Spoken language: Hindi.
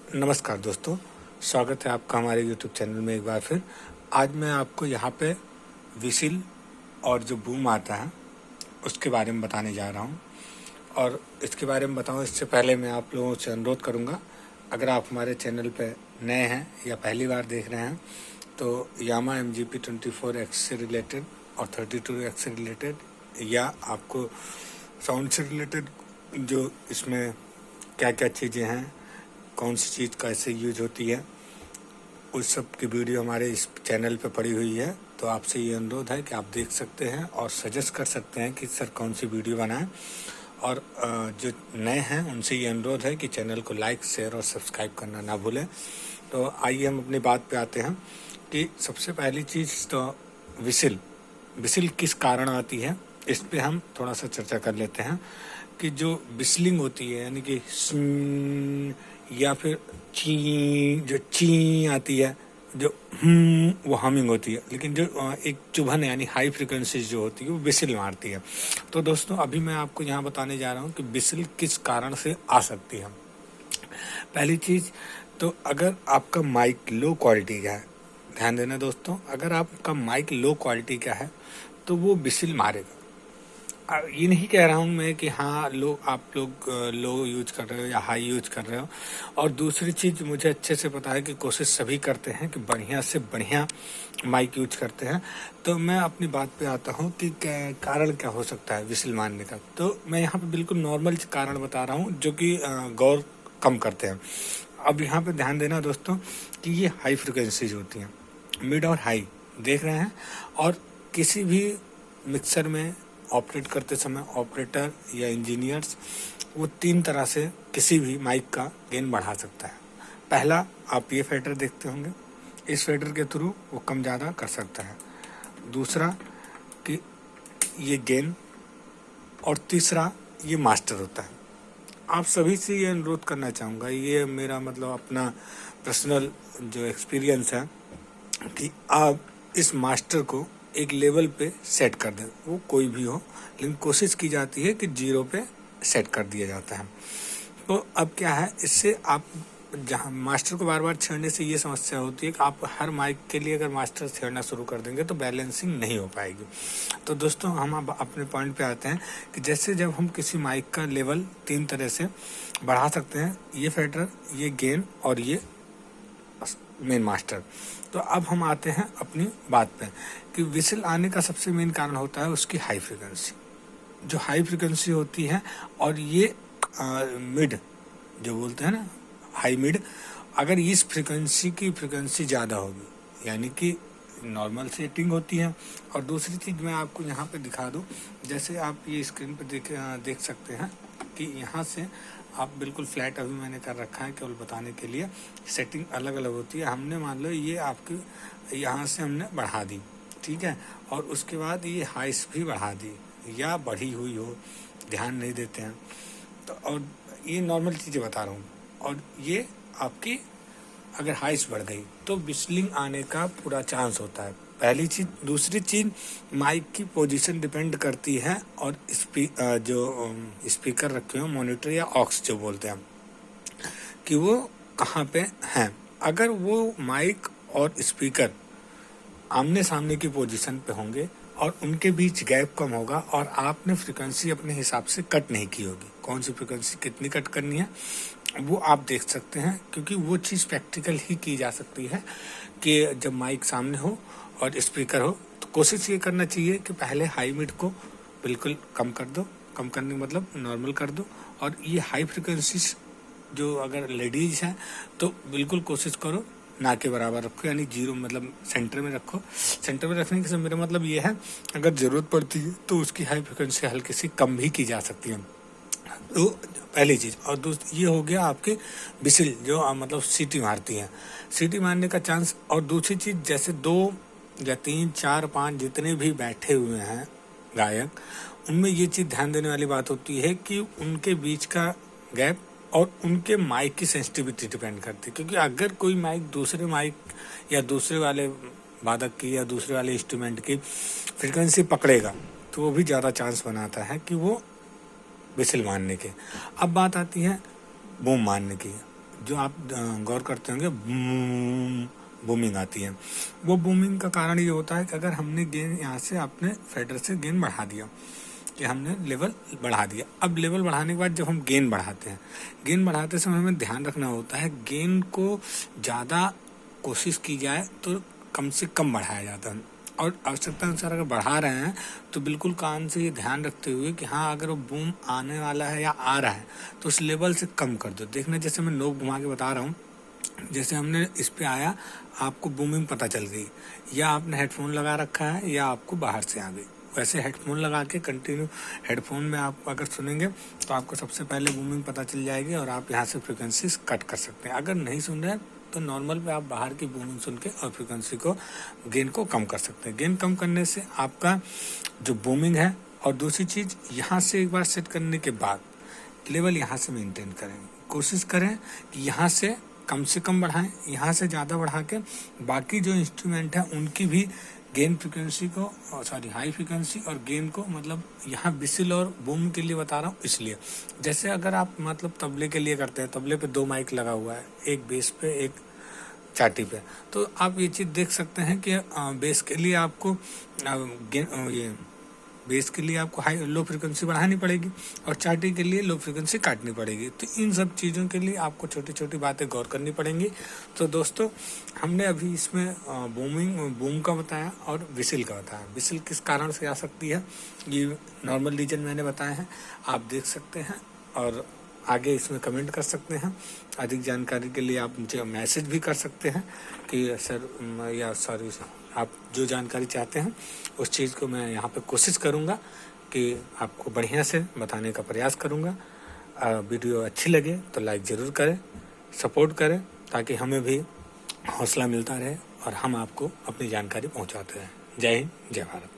नमस्कार दोस्तों, स्वागत है आपका हमारे YouTube चैनल में एक बार फिर। आज मैं आपको यहाँ पे विसिल और जो बूम आता है उसके बारे में बताने जा रहा हूँ। और इसके बारे में बताऊँ इससे पहले मैं आप लोगों से अनुरोध करूँगा, अगर आप हमारे चैनल पे नए हैं या पहली बार देख रहे हैं तो यामा MGP 24X से रिलेटेड और 32X से रिलेटेड या आपको साउंड से रिलेटेड जो इसमें क्या क्या चीज़ें हैं, कौन सी चीज़ कैसे यूज होती है, उस सब की वीडियो हमारे इस चैनल पे पड़ी हुई है। तो आपसे ये अनुरोध है कि आप देख सकते हैं और सजेस्ट कर सकते हैं कि सर कौन सी वीडियो बनाएं। और जो नए हैं उनसे ये अनुरोध है कि चैनल को लाइक, शेयर और सब्सक्राइब करना ना भूलें। तो आइए हम अपनी बात पे आते हैं कि सबसे पहली चीज़ तो विसिल किस कारण आती है, इस पे हम थोड़ा सा चर्चा कर लेते हैं। कि जो विस्लिंग होती है यानी कि या फिर ची आती है, जो वो हमिंग होती है, लेकिन जो एक चुभन यानी हाई फ्रिक्वेंसी जो होती है वो विसिल मारती है। तो दोस्तों अभी मैं आपको यहाँ बताने जा रहा हूँ कि विसिल किस कारण से आ सकती है। पहली चीज़ तो अगर आपका माइक लो क्वालिटी का है, ध्यान देना दोस्तों, अगर आपका माइक लो क्वालिटी का है तो वो विसिल मारेगा। ये नहीं कह रहा हूँ मैं कि हाँ आप लोग लो यूज कर रहे हो या हाई यूज कर रहे हो। और दूसरी चीज़ मुझे अच्छे से पता है कि कोशिश सभी करते हैं कि बढ़िया से बढ़िया माइक यूज करते हैं। तो मैं अपनी बात पे आता हूँ कि कारण क्या हो सकता है विसिल मारने का। तो मैं यहाँ पे बिल्कुल नॉर्मल कारण बता रहा हूँ जो कि गौर कम करते हैं। अब यहाँ पे ध्यान देना दोस्तों कि ये हाई फ्रिक्वेंसीज होती हैं, मिड और हाई देख रहे हैं। और किसी भी मिक्सर में ऑपरेट करते समय ऑपरेटर या इंजीनियर्स वो तीन तरह से किसी भी माइक का गेन बढ़ा सकता है। पहला, आप ये फेडर देखते होंगे, इस फेडर के थ्रू वो कम ज़्यादा कर सकता है। दूसरा कि ये गेन, और तीसरा ये मास्टर होता है। आप सभी से ये अनुरोध करना चाहूँगा, ये मेरा मतलब अपना पर्सनल जो एक्सपीरियंस है, कि आप इस मास्टर को एक लेवल पे सेट कर दें, वो कोई भी हो, लेकिन कोशिश की जाती है कि 0 पे सेट कर दिया जाता है। तो अब क्या है, इससे आप जहाँ मास्टर को बार बार छेड़ने से ये समस्या होती है कि आप हर माइक के लिए अगर मास्टर छेड़ना शुरू कर देंगे तो बैलेंसिंग नहीं हो पाएगी। तो दोस्तों हम अब अपने पॉइंट पे आते हैं कि जैसे जब हम किसी माइक का लेवल 3 तरह से बढ़ा सकते हैं, ये फेडर, ये गेन और ये मेन मास्टर। तो अब हम आते हैं अपनी बात पे कि विसिल आने का सबसे मेन कारण होता है उसकी हाई फ्रिक्वेंसी। जो हाई फ्रिक्वेंसी होती है और ये मिड जो बोलते हैं ना, हाई मिड, अगर इस फ्रिक्वेंसी की फ्रिक्वेंसी ज़्यादा होगी यानी कि नॉर्मल सेटिंग होती है। और दूसरी चीज़ मैं आपको यहाँ पे दिखा दूँ, जैसे आप ये स्क्रीन पे देख सकते हैं कि यहाँ से आप बिल्कुल फ्लैट अभी मैंने कर रखा है केवल बताने के लिए, सेटिंग अलग अलग होती है। हमने मान लो ये आपकी यहाँ से हमने बढ़ा दी, ठीक है, और उसके बाद ये हाइस भी बढ़ा दी या बढ़ी हुई हो, ध्यान नहीं देते हैं। तो और ये नॉर्मल चीज़ें बता रहा हूँ। और ये आपकी अगर हाइस बढ़ गई तो विस्लिंग आने का पूरा चांस होता है, पहली चीज़। दूसरी चीज़, माइक की पोजीशन डिपेंड करती है और जो स्पीकर रखे हो, मॉनिटर या ऑक्स जो बोलते हैं, कि वो कहाँ पे हैं। अगर वो माइक और स्पीकर आमने सामने की पोजीशन पे होंगे और उनके बीच गैप कम होगा और आपने फ्रिक्वेंसी अपने हिसाब से कट नहीं की होगी, कौन सी फ्रिक्वेंसी कितनी कट करनी है वो आप देख सकते हैं, क्योंकि वो चीज़ प्रैक्टिकल ही की जा सकती है कि जब माइक सामने हो और स्पीकर हो तो कोशिश ये करना चाहिए कि पहले हाई मिड को बिल्कुल कम कर दो, कम करने का मतलब नॉर्मल कर दो। और ये हाई फ्रिक्वेंसी जो अगर लेडीज हैं तो बिल्कुल कोशिश करो ना के बराबर रखो, यानी 0 मतलब सेंटर में रखो। सेंटर में रखने से मेरा मतलब ये है अगर ज़रूरत पड़ती है तो उसकी हाई फ्रिक्वेंसी हल्की सी कम भी की जा सकती है। तो पहली चीज़। और दूसरी ये हो गया आपके विसिल जो मतलब सीटी मारती हैं, सीटी मारने का चांस। और दूसरी चीज़, जैसे 2 या 3, 4, 5 जितने भी बैठे हुए हैं गायक, उनमें ये चीज़ ध्यान देने वाली बात होती है कि उनके बीच का गैप और उनके माइक की सेंसिटिविटी डिपेंड करती है। क्योंकि अगर कोई माइक दूसरे माइक या दूसरे वाले वादक की या दूसरे वाले इंस्ट्रूमेंट की फ्रिक्वेंसी पकड़ेगा तो वो भी ज़्यादा चांस बनाता है कि वो विसिल मारने के। अब बात आती है बूम मारने की। जो आप गौर करते होंगे बूमिंग आती है। वो बूमिंग का कारण ये होता है कि अगर हमने गेन यहाँ से अपने फेडर से गेन बढ़ा दिया, कि हमने लेवल बढ़ा दिया। अब लेवल बढ़ाने के बाद जब हम गेन बढ़ाते हैं, गेन बढ़ाते समय हमें ध्यान रखना होता है गेन को ज़्यादा कोशिश की जाए तो कम से कम बढ़ाया जाता है, और आवश्यकता अनुसार अगर बढ़ा रहे हैं तो बिल्कुल कान से ये ध्यान रखते हुए कि हाँ अगर वो बूम आने वाला है या आ रहा है तो उस लेवल से कम कर दो। देखना, जैसे मैं नोक घुमा के बता रहा हूँ, जैसे हमने इस पे आया, आपको बूमिंग पता चल गई, या आपने हेडफोन लगा रखा है या आपको बाहर से आ गई। वैसे हेडफोन लगा के कंटिन्यू हेडफोन में आप अगर सुनेंगे तो आपको सबसे पहले बूमिंग पता चल जाएगी और आप यहाँ से फ्रिक्वेंसीज कट कर सकते हैं। अगर नहीं सुन रहे हैं तो नॉर्मल पे आप बाहर की बूमिंग सुन के और फ्रिक्वेंसी को, गेन को कम कर सकते हैं। गेन कम करने से आपका जो बूमिंग है, और दूसरी चीज़ यहाँ से एक बार सेट करने के बाद लेवल यहाँ से मेंटेन करें। कोशिश करें कि यहाँ से कम बढ़ाएं, यहाँ से ज़्यादा बढ़ा के बाकी जो इंस्ट्रूमेंट हैं उनकी भी गेन फ्रिक्वेंसी को, हाई फ्रिक्वेंसी और गेन को, मतलब यहाँ बिसिल और बूम के लिए बता रहा हूँ इसलिए। जैसे अगर आप मतलब तबले के लिए करते हैं, तबले पे 2 माइक लगा हुआ है, एक बेस पे एक चाटी पे, तो आप ये चीज़ देख सकते हैं कि बेस के लिए आपको बेस के लिए आपको हाई लो फ्रिक्वेंसी बढ़ानी पड़ेगी और चाटी के लिए लो फ्रिक्वेंसी काटनी पड़ेगी। तो इन सब चीज़ों के लिए आपको छोटी छोटी बातें गौर करनी पड़ेंगी। तो दोस्तों, हमने अभी इसमें बूम का बताया और विसिल का बताया। विसिल किस कारण से आ सकती है, ये नॉर्मल रीजन मैंने बताए हैं, आप देख सकते हैं और आगे इसमें कमेंट कर सकते हैं। अधिक जानकारी के लिए आप मुझे मैसेज भी कर सकते हैं कि सर या सॉरी, आप जो जानकारी चाहते हैं उस चीज़ को मैं यहाँ पे कोशिश करूँगा कि आपको बढ़िया से बताने का प्रयास करूँगा। वीडियो अच्छी लगे तो लाइक ज़रूर करें, सपोर्ट करें, ताकि हमें भी हौसला मिलता रहे और हम आपको अपनी जानकारी पहुँचाते रहें। जय हिंद, जय भारत।